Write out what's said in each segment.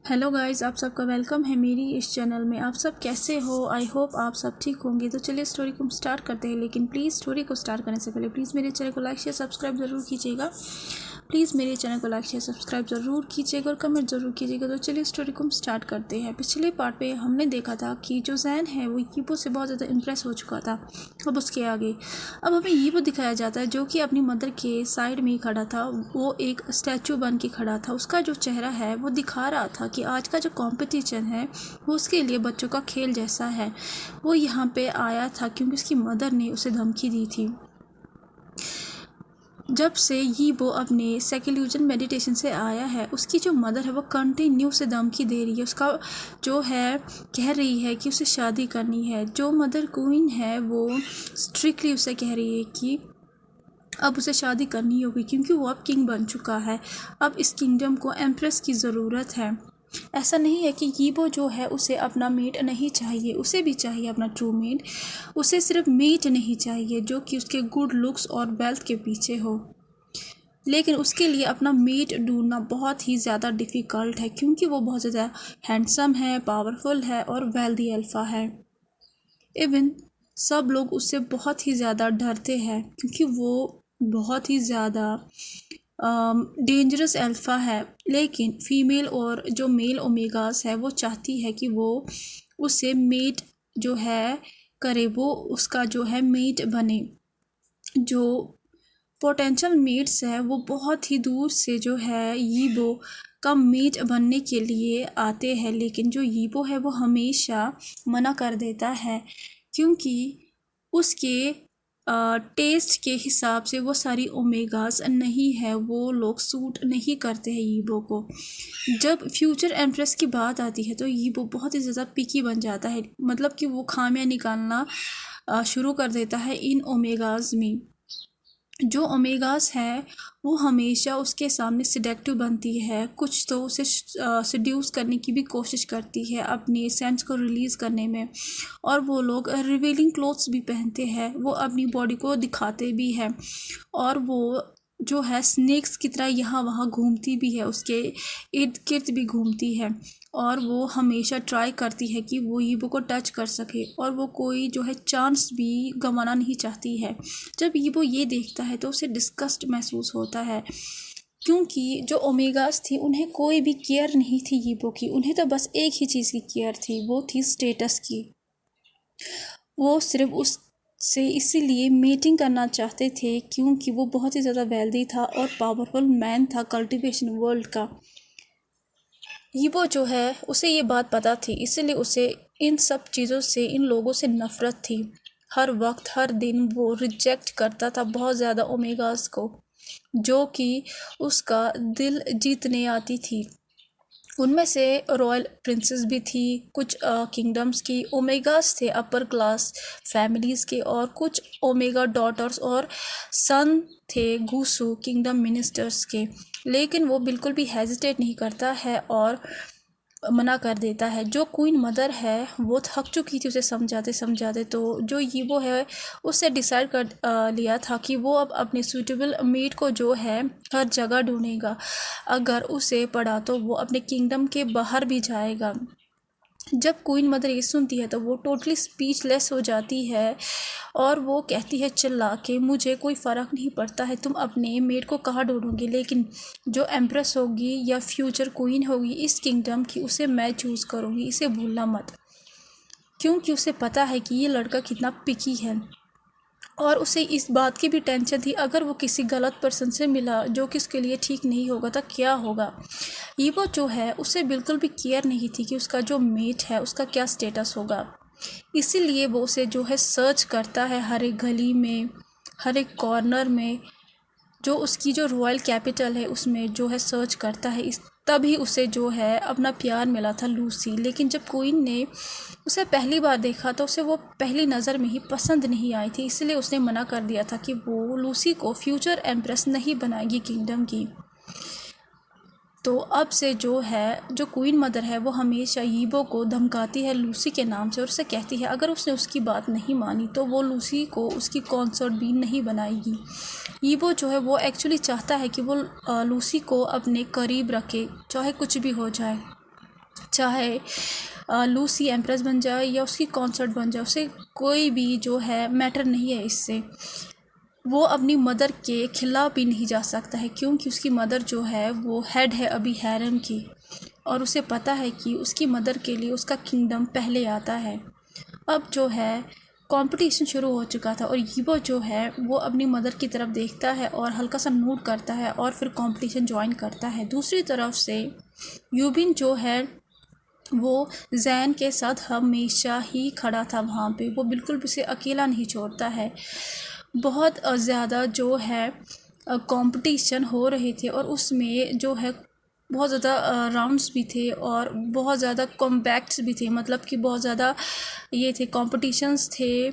Hello guys, आप सबका welcome है मेरी इस चैनल में। आप सब कैसे हो? आई होप आप सब ठीक होंगे। तो चलिए स्टोरी को हम स्टार्ट करते हैं, लेकिन प्लीज़ स्टोरी को स्टार्ट करने से पहले प्लीज़ मेरे चैनल को लाइक शेयर सब्सक्राइब ज़रूर कीजिएगा। प्लीज़ मेरे चैनल को लाइक शेयर सब्सक्राइब ज़रूर कीजिएगा और कमेंट ज़रूर कीजिएगा। तो चलिए स्टोरी को हम स्टार्ट करते हैं। पिछले पार्ट पे हमने देखा था कि जो जैन है वो यीबो से बहुत ज़्यादा इम्प्रेस हो चुका था। अब उसके आगे अब हमें यीबो दिखाया जाता है जो कि अपनी मदर के साइड में ही खड़ा था। वो एक स्टैचू बन के खड़ा था। उसका जो चेहरा है वो दिखा रहा था कि आज का जो कंपटीशन है वो उसके लिए बच्चों का खेल जैसा है। वो यहाँ पे आया था क्योंकि उसकी मदर ने उसे धमकी दी थी। जब से यीबो अपने सेक्युलरिज्म मेडिटेशन से आया है, उसकी जो मदर है वो कंटिन्यू से धमकी दे रही है। उसका जो है कह रही है कि उसे शादी करनी है। जो मदर क्वीन है वो स्ट्रिक्टली उसे कह रही है कि अब उसे शादी करनी होगी क्योंकि वो अब किंग बन चुका है। अब इस किंगडम को एम्प्रेस की ज़रूरत है। ऐसा नहीं है कि यीबो जो है उसे अपना मेट नहीं चाहिए, उसे भी चाहिए अपना ट्रू मेट। उसे सिर्फ मेट नहीं चाहिए जो कि उसके गुड लुक्स और वेल्थ के पीछे हो, लेकिन उसके लिए अपना मेट ढूंढना बहुत ही ज़्यादा डिफ़िकल्ट है क्योंकि वो बहुत ज़्यादा हैंडसम है, पावरफुल है और वेल्दी अल्फ़ा है। इवन सब लोग उससे बहुत ही ज़्यादा डरते हैं क्योंकि वो बहुत ही ज़्यादा डेंजरस अल्फ़ा है। लेकिन फीमेल और जो मेल ओमेगास है वो चाहती है कि वो उससे मेट जो है करे, वो उसका जो है मेट बने। जो पोटेंशियल मेट्स है वो बहुत ही दूर से जो है यीबो का मेट बनने के लिए आते हैं, लेकिन जो यीबो है वो हमेशा मना कर देता है क्योंकि उसके टेस्ट के हिसाब से वो सारी ओमेगास नहीं है, वो लोग सूट नहीं करते हैं यीबो को। जब फ्यूचर एम्प्रेस की बात आती है तो यीबो बहुत ही ज़्यादा पिकी बन जाता है, मतलब कि वो खामियां निकालना शुरू कर देता है इन ओमेगास में। जो ओमेगास है वो हमेशा उसके सामने सिडेक्टिव बनती है, कुछ तो उसे सिड्यूस करने की भी कोशिश करती है अपने सेंस को रिलीज़ करने में। और वो लोग रिवीलिंग क्लोथ्स भी पहनते हैं, वो अपनी बॉडी को दिखाते भी हैं और वो जो है स्नेक्स की तरह यहाँ वहाँ घूमती भी है, उसके इर्द गिर्द भी घूमती है। और वो हमेशा ट्राई करती है कि वो यीबो को टच कर सके और वो कोई जो है चांस भी गंवाना नहीं चाहती है। जब यीबो ये देखता है तो उसे डिस्गस्ट महसूस होता है क्योंकि जो ओमेगास थी उन्हें कोई भी केयर नहीं थी यीबो की। उन्हें तो बस एक ही चीज़ की केयर थी, वो थी स्टेटस की। वो सिर्फ उससे इसीलिए मीटिंग करना चाहते थे क्योंकि वो बहुत ही ज़्यादा वेल्दी था और पावरफुल मैन था कल्टीवेशन वर्ल्ड का। यीबो जो है उसे ये बात पता थी, इसलिए उसे इन सब चीज़ों से, इन लोगों से नफ़रत थी। हर वक्त हर दिन वो रिजेक्ट करता था बहुत ज़्यादा ओमेगास को जो कि उसका दिल जीतने आती थी। उनमें से रॉयल प्रिंसेस भी थी, कुछ किंगडम्स की ओमेगास थे अपर क्लास फैमिलीज़ के, और कुछ ओमेगा डॉटर्स और सन थे गुसु किंगडम मिनिस्टर्स के। लेकिन वो बिल्कुल भी हेजिटेट नहीं करता है और मना कर देता है। जो क्वीन मदर है वो थक चुकी थी उसे समझाते समझाते, तो जो यीबो है उससे डिसाइड कर लिया था कि वो अब अपने सूटेबल मेट को जो है हर जगह ढूंढेगा। अगर उसे पड़ा तो वो अपने किंगडम के बाहर भी जाएगा। जब क्वीन मदर ये सुनती है तो वो टोटली स्पीचलेस हो जाती है और वो कहती है चिल्ला के, मुझे कोई फ़र्क नहीं पड़ता है तुम अपने मेट को कहाँ ढूंढोगे, लेकिन जो एम्प्रेस होगी या फ्यूचर क्वीन होगी इस किंगडम की उसे मैं चूज़ करूँगी, इसे भूलना मत। क्योंकि उसे पता है कि ये लड़का कितना पिकी है और उसे इस बात की भी टेंशन थी अगर वो किसी गलत पर्सन से मिला जो कि उसके लिए ठीक नहीं होगा तो क्या होगा। यीबो जो है उसे बिल्कुल भी केयर नहीं थी कि उसका जो मेट है उसका क्या स्टेटस होगा, इसीलिए वो उसे जो है सर्च करता है हर एक गली में, हर एक कॉर्नर में। जो उसकी जो रॉयल कैपिटल है उसमें जो है सर्च करता है। इस तभी उसे जो है अपना प्यार मिला था लूसी। लेकिन जब क्वीन ने उसे पहली बार देखा तो उसे वो पहली नज़र में ही पसंद नहीं आई थी, इसलिए उसने मना कर दिया था कि वो लूसी को फ्यूचर एम्प्रेस नहीं बनाएगी किंगडम की। तो अब से जो है जो क्वीन मदर है वो हमेशा यीबो को धमकाती है लूसी के नाम से और उसे कहती है अगर उसने उसकी बात नहीं मानी तो वो लूसी को उसकी कॉन्सर्ट भी नहीं बनाएगी। यीबो जो है वो एक्चुअली चाहता है कि वो लूसी को अपने करीब रखे चाहे कुछ भी हो जाए। चाहे लूसी एम्प्रेस बन जाए या उसकी कॉन्सर्ट बन जाए, उसे कोई भी जो है मैटर नहीं है इससे। वो अपनी मदर के खिलाफ भी नहीं जा सकता है, क्योंकि उसकी मदर जो है वो हेड है अभी हैरम की, और उसे पता है कि उसकी मदर के लिए उसका किंगडम पहले आता है। अब जो है कंपटीशन शुरू हो चुका था और यीबो जो है वो अपनी मदर की तरफ देखता है और हल्का सा नोट करता है और फिर कंपटीशन ज्वाइन करता है। दूसरी तरफ से यूबिन जो है वो जैन के साथ हमेशा ही खड़ा था वहाँ पे, वो बिल्कुल भी उसे अकेला नहीं छोड़ता है। बहुत ज़्यादा जो है कंपटीशन हो रहे थे और उसमें जो है बहुत ज़्यादा राउंड्स भी थे और बहुत ज़्यादा कॉम्बैक्ट्स भी थे, मतलब कि बहुत ज़्यादा ये थे कॉम्पिटिशन्स थे,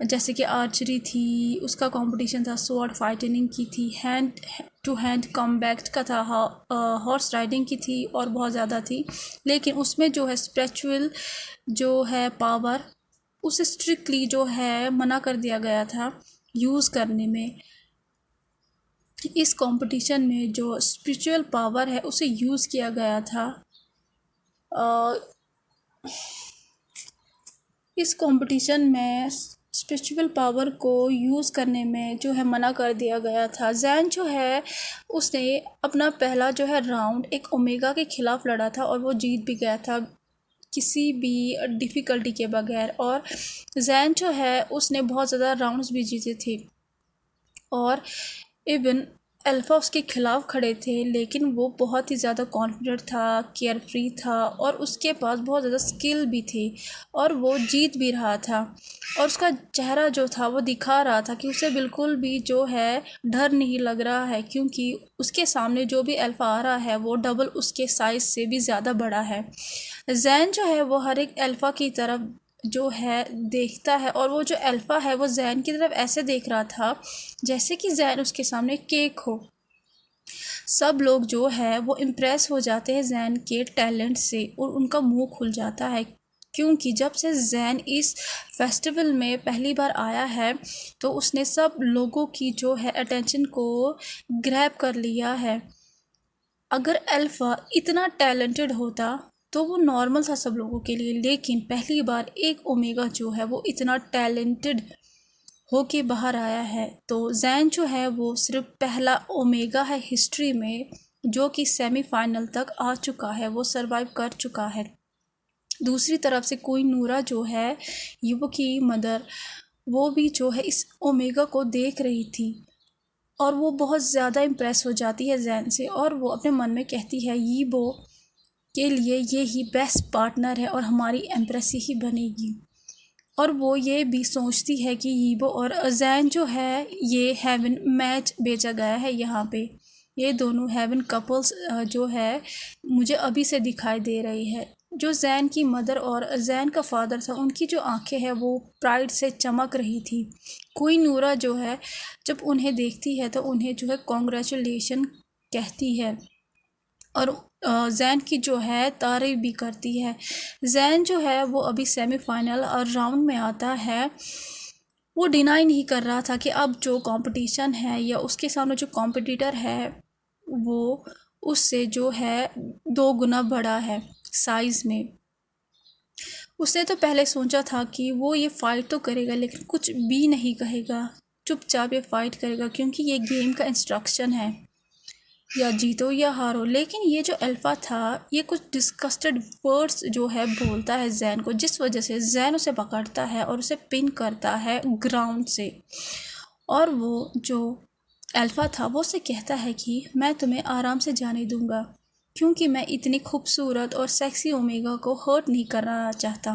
जैसे कि आर्चरी थी, उसका कंपटीशन था, स्वॉर्ड फाइटिंग की थी, हैंड टू हैंड कॉम्बैक्ट का था, हॉर्स राइडिंग की थी और बहुत ज़्यादा थी। लेकिन उसमें जो है स्पिरिचुअल जो है पावर उसे स्ट्रिक्टली जो है मना कर दिया गया था यूज़ करने में। इस कंपटीशन में जो स्पिरिचुअल पावर है उसे यूज़ किया गया था। इस कंपटीशन में स्पिरिचुअल पावर को यूज़ करने में जो है मना कर दिया गया था। जैन जो है उसने अपना पहला जो है राउंड एक ओमेगा के खिलाफ लड़ा था और वो जीत भी गया था किसी भी डिफ़िकल्टी के बगैर। और जैन जो है उसने बहुत ज़्यादा राउंड्स भी जीते थे और इवन अल्फ़ा उसके ख़िलाफ़ खड़े थे, लेकिन वो बहुत ही ज़्यादा कॉन्फिडेंट था, केयर फ्री था और उसके पास बहुत ज़्यादा स्किल भी थी और वो जीत भी रहा था। और उसका चेहरा जो था वो दिखा रहा था कि उसे बिल्कुल भी जो है डर नहीं लग रहा है, क्योंकि उसके सामने जो भी अल्फ़ा आ रहा है वो डबल उसके साइज़ से भी ज़्यादा बड़ा है। जैन जो है वो हर एक अल्फ़ा की तरफ जो है देखता है और वो जो अल्फ़ा है वो जैन की तरफ ऐसे देख रहा था जैसे कि जैन उसके सामने केक हो। सब लोग जो है वो इम्प्रेस हो जाते हैं जैन के टैलेंट से और उनका मुंह खुल जाता है, क्योंकि जब से जैन इस फेस्टिवल में पहली बार आया है तो उसने सब लोगों की जो है अटेंशन को ग्रैब कर लिया है। अगर अल्फ़ा इतना टैलेंटेड होता तो वो नॉर्मल था सब लोगों के लिए, लेकिन पहली बार एक ओमेगा जो है वो इतना टैलेंटेड होके बाहर आया है। तो जैन जो है वो सिर्फ पहला ओमेगा है हिस्ट्री में जो कि सेमीफाइनल तक आ चुका है, वो सरवाइव कर चुका है। दूसरी तरफ से क्वीन नूरा जो है युवो की मदर, वो भी जो है इस ओमेगा को देख रही थी और वो बहुत ज़्यादा इम्प्रेस हो जाती है जैन से और वो अपने मन में कहती है यीबो के लिए ये ही बेस्ट पार्टनर है और हमारी एम्प्रेस ही बनेगी। और वो ये भी सोचती है कि यीबो और जैन जो है ये हेवन मैच भेजा गया है यहाँ पे, ये दोनों हेवन कपल्स जो है मुझे अभी से दिखाई दे रही है। जो जैन की मदर और जैन का फादर था उनकी जो आंखें हैं वो प्राइड से चमक रही थी। क्वीन नूरा जो है जब उन्हें देखती है तो उन्हें जो है कॉन्ग्रेचुलेशन कहती है और जैन की जो है तारीफ भी करती है। जैन जो है वो अभी सेमीफाइनल और राउंड में आता है। वो डिनाई नहीं कर रहा था कि अब जो कंपटीशन है या उसके सामने जो कॉम्पिटिटर है वो उससे जो है 2 गुना बड़ा है साइज़ में। उसने तो पहले सोचा था कि वो ये फ़ाइट तो करेगा लेकिन कुछ भी नहीं कहेगा, चुपचाप ये फ़ाइट करेगा क्योंकि ये गेम का इंस्ट्रक्शन है, या जीतो या हारो। लेकिन ये जो अल्फ़ा था ये कुछ डिस्कस्टेड वर्ड्स जो है बोलता है जैन को, जिस वजह से जैन उसे पकड़ता है और उसे पिन करता है ग्राउंड से। और वो जो अल्फ़ा था वो उसे कहता है कि मैं तुम्हें आराम से जाने दूंगा क्योंकि मैं इतनी खूबसूरत और सेक्सी ओमेगा को हर्ट नहीं करना चाहता,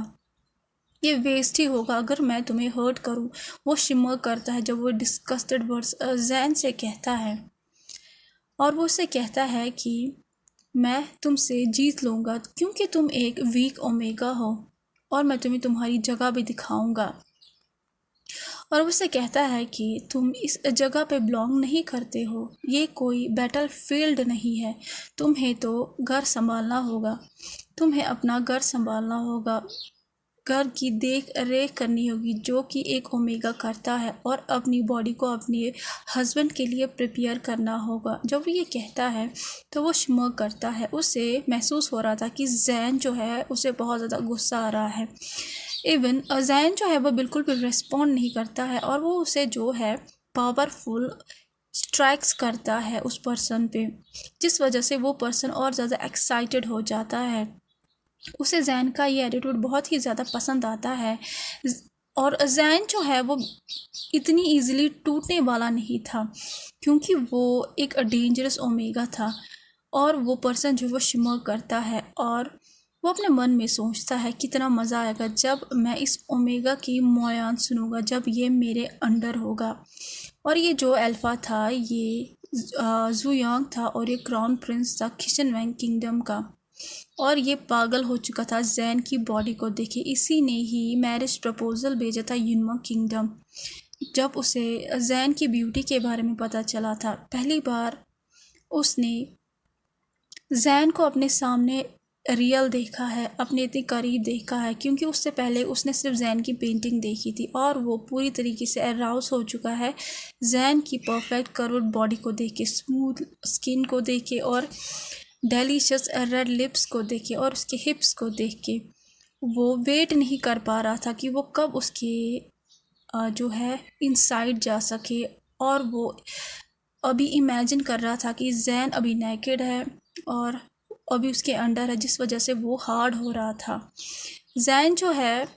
ये वेस्ट ही होगा अगर मैं तुम्हें हर्ट करूं। वो शिमर करता है जब वो डिस्कस्टेड वर्ड्स जैन से कहता है और वो उसे कहता है कि मैं तुमसे जीत लूँगा क्योंकि तुम एक वीक ओमेगा हो और मैं तुम्हें तुम्हारी जगह भी दिखाऊंगा। और वो उसे कहता है कि तुम इस जगह पे बिलोंग नहीं करते हो, ये कोई बैटल फील्ड नहीं है, तुम्हें तो घर संभालना होगा, तुम्हें अपना घर संभालना होगा। घर की देख रेख करनी होगी, जो कि एक ओमेगा करता है, और अपनी बॉडी को अपने हस्बैंड के लिए प्रिपेयर करना होगा। जब वो ये कहता है तो वो स्मग करता है। उसे महसूस हो रहा था कि जैन जो है उसे बहुत ज़्यादा गुस्सा आ रहा है। इवन जैन जो है वो बिल्कुल भी रिस्पॉन्ड नहीं करता है, और वो उसे जो है पावरफुल स्ट्राइक्स करता है उस पर्सन पे, जिस वजह से वो पर्सन और ज़्यादा एक्साइटेड हो जाता है। उसे जैन का ये एटीट्यूड बहुत ही ज़्यादा पसंद आता है, और जैन जो है वो इतनी इजीली टूटने वाला नहीं था, क्योंकि वो एक डेंजरस ओमेगा था। और वो पर्सन जो वो शिमर करता है, और वो अपने मन में सोचता है कितना मज़ा आएगा जब मैं इस ओमेगा की मोयान सुनूंगा, जब ये मेरे अंडर होगा। और ये जो अल्फ़ा था ये जुयांग था, और ये क्राउन प्रिंस था किशनवैंग किंगडम का, और ये पागल हो चुका था जैन की बॉडी को देखे। इसी ने ही मैरिज प्रपोजल भेजा था युनमॉन्ग किंगडम। जब उसे जैन की ब्यूटी के बारे में पता चला था, पहली बार उसने जैन को अपने सामने रियल देखा है, अपने इतने करीब देखा है, क्योंकि उससे पहले उसने सिर्फ जैन की पेंटिंग देखी थी, और वो पूरी तरीके से अराउज हो चुका है जैन की परफेक्ट कर्व्ड बॉडी को देख के, स्मूथ स्किन को देख के, और डेलीशियस रेड लिप्स को देख के, और उसके हिप्स को देख के। वो वेट नहीं कर पा रहा था कि वो कब उसके जो है इनसाइड जा सके, और वो अभी इमेजिन कर रहा था कि जैन अभी नेकेड है और अभी उसके अंडर है, जिस वजह से वो हार्ड हो रहा था। जैन जो है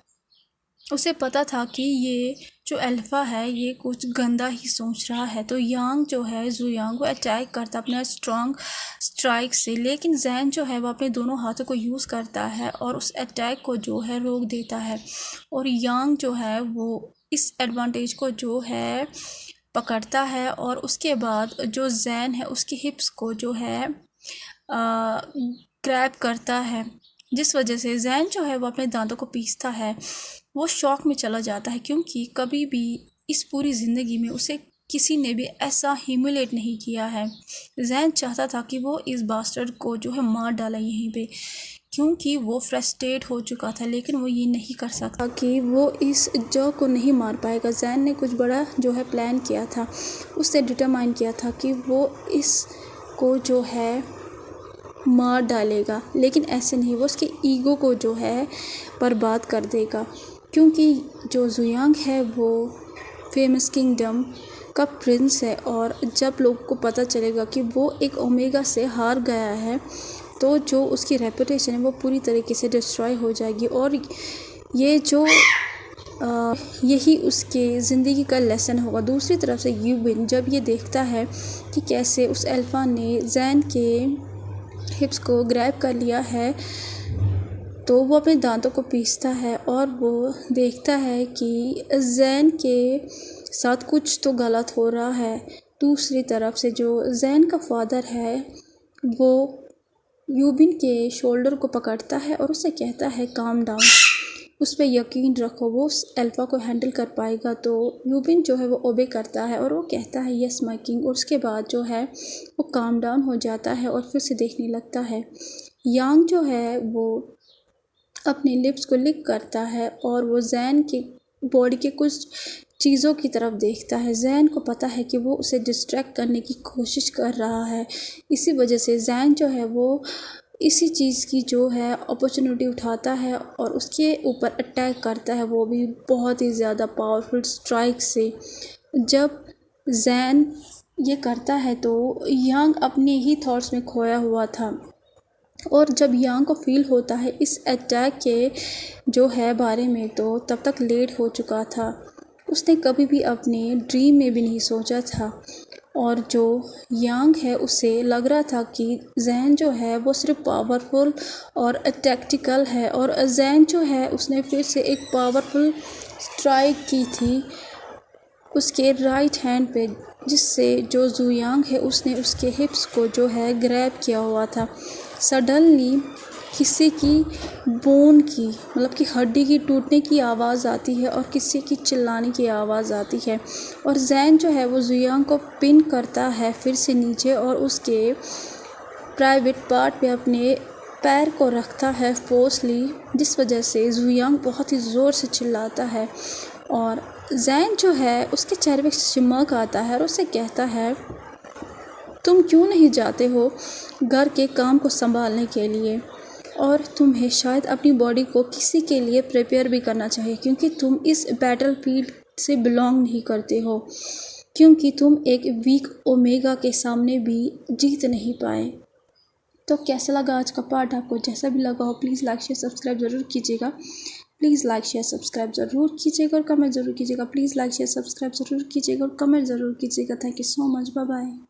उसे पता था कि ये जो अल्फ़ा है ये कुछ गंदा ही सोच रहा है, तो यांग जो है जुयांग वो अटैक करता अपने स्ट्रॉन्ग स्ट्राइक से, लेकिन जैन जो है वो अपने दोनों हाथों को यूज़ करता है और उस अटैक को जो है रोक देता है। और यांग जो है वो इस एडवांटेज को जो है पकड़ता है, और उसके बाद जो जैन है उसके हिप्स को जो है ग्रैब करता है, जिस वजह से जैन जो है वो अपने दांतों को पीसता है। वो शॉक में चला जाता है, क्योंकि कभी भी इस पूरी ज़िंदगी में उसे किसी ने भी ऐसा ह्यूमिलेट नहीं किया है। जैन चाहता था कि वो इस बास्टर्ड को जो है मार डाला यहीं पे, क्योंकि वो फ्रस्ट्रेट हो चुका था, लेकिन वो ये नहीं कर सकता कि वो इस जॉ को नहीं मार पाएगा। जैन ने कुछ बड़ा जो है प्लान किया था, उसने डिटरमाइन किया था कि वो इस को जो है मार डालेगा, लेकिन ऐसे नहीं, वो उसके ईगो को जो है बर्बाद कर देगा, क्योंकि जो जुयांग है वो फेमस किंगडम का प्रिंस है, और जब लोगों को पता चलेगा कि वो एक ओमेगा से हार गया है, तो जो उसकी रेपुटेशन है वो पूरी तरीके से डिस्ट्रॉय हो जाएगी। और ये जो यही उसके ज़िंदगी का लेसन होगा। दूसरी तरफ से यूबिन जब ये देखता है कि कैसे उस अल्फ़ा ने जैन के हिप्स को ग्रैब कर लिया है, तो वो अपने दांतों को पीसता है, और वो देखता है कि जैन के साथ कुछ तो गलत हो रहा है। दूसरी तरफ से जो जैन का फादर है वो यूबिन के शोल्डर को पकड़ता है और उसे कहता है काम डाउन, उस पर यकीन रखो, वो उस अल्फ़ा को हैंडल कर पाएगा। तो यूबिन जो है वो ओबे करता है और वो कहता है यस माय किंग, और उसके बाद जो है वो काम डाउन हो जाता है और फिर से देखने लगता है। यांग जो है वो अपने लिप्स को लिक करता है, और वो जैन की बॉडी के कुछ चीज़ों की तरफ देखता है। जैन को पता है कि वो उसे डिस्ट्रैक्ट करने की कोशिश कर रहा है, इसी वजह से जैन जो है वो इसी चीज़ की जो है अपॉर्चुनिटी उठाता है और उसके ऊपर अटैक करता है, वो भी बहुत ही ज़्यादा पावरफुल स्ट्राइक से। जब जैन ये करता है तो यांग अपने ही थॉट्स में खोया हुआ था, और जब यांग को फील होता है इस अटैक के जो है बारे में, तो तब तक लेट हो चुका था। उसने कभी भी अपने ड्रीम में भी नहीं सोचा था, और जो यांग है उसे लग रहा था कि जैन जो है वो सिर्फ पावरफुल और टैक्टिकल है, और जैन जो है उसने फिर से एक पावरफुल स्ट्राइक की थी उसके राइट हैंड पे, जिससे जो जुयांग है उसने उसके हिप्स को जो है ग्रैब किया हुआ था। सडनली किसी की बोन की मतलब कि हड्डी की टूटने की आवाज़ आती है और किसी की चिल्लाने की आवाज़ आती है, और जैन जो है वो जुयांग को पिन करता है फिर से नीचे, और उसके प्राइवेट पार्ट पे अपने पैर को रखता है फोर्सली, जिस वजह से जुयांग बहुत ही ज़ोर से चिल्लाता है और जैन जो है उसके चेहरे पे चिमक आता है और उसे कहता है तुम क्यों नहीं जाते हो घर के काम को संभालने के लिए, और तुम्हें शायद अपनी बॉडी को किसी के लिए प्रिपेयर भी करना चाहिए क्योंकि तुम इस बैटल फील्ड से बिलोंग नहीं करते हो, क्योंकि तुम एक वीक ओमेगा के सामने भी जीत नहीं पाए। तो कैसा लगा आज का पार्ट आपको? जैसा भी लगा हो प्लीज़ लाइक शेयर सब्सक्राइब ज़रूर कीजिएगा। प्लीज़ लाइक शेयर सब्सक्राइब ज़रूर कीजिएगा और कमेंट ज़रूर कीजिएगा। प्लीज़ लाइक शेयर सब्सक्राइब ज़रूर कीजिएगा और कमेंट ज़रूर कीजिएगा। Thank you so much. Bye bye.